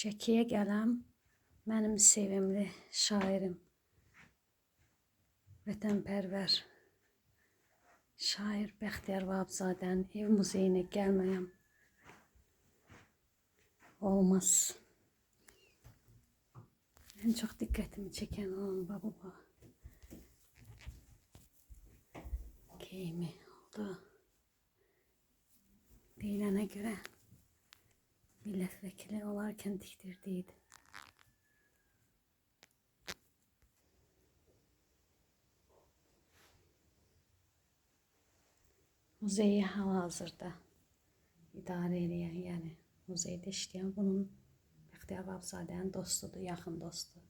Şəkiyə gələm, mənim sevimli şairim, vətənpərvər şair Bəxtiyar Vahabzadənin ev muzeyinə gəlməyəm olmaz. En çok dikkatimi çeken onun baba giyimi oldu. Deyilene göre milletvekili olarken diktirdiydi. Muzeyi hal-hazırda idarə edən, yəni muzeydə işləyən bunun Bəxtiyar Vahabzadənin dostudur, yaxın dostu.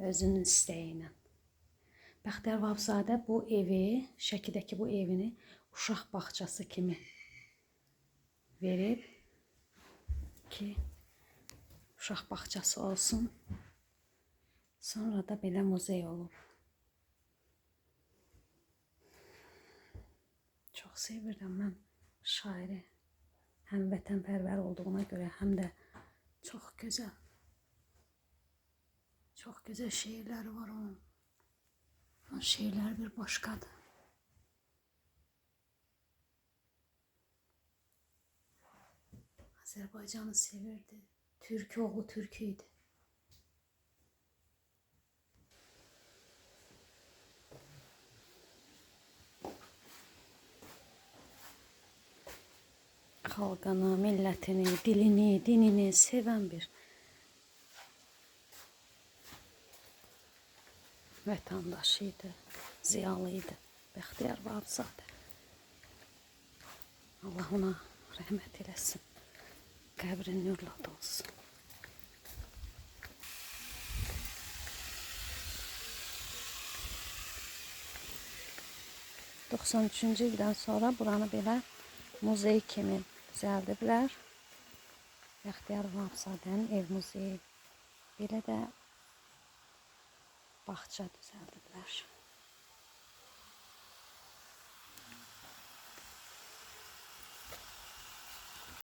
Özünün istəyi ilə. Bəxtiyar Vahabzadə bu evi, Şəkidəki bu evini uşaq bağçası kimi verib ki, uşaq bağçası olsun. Sonra da belə muzey olub. Çox sevirəm mən şairi. Həm vətənpərvər olduğuna görə, həm də çox gözəl. Çox gözəl şeirləri var onun. Onun şeirləri bir başqadır. Azərbaycanı sevirdi. Türk oğlu Türk idi. Xalqını, millətini, dilini, dinini sevən bir vətəndaşıydı, ziyalıydı Bəxtiyar Vahabzadə. Allah ona rəhmət eləsin, qəbri nurla dolsun. ...93-cü ildən sonra buranı belə muzey kimi düzəldiblər. Bəxtiyar Vahabzadənin ev muzeyi. Belə də bağça düzəldiblər.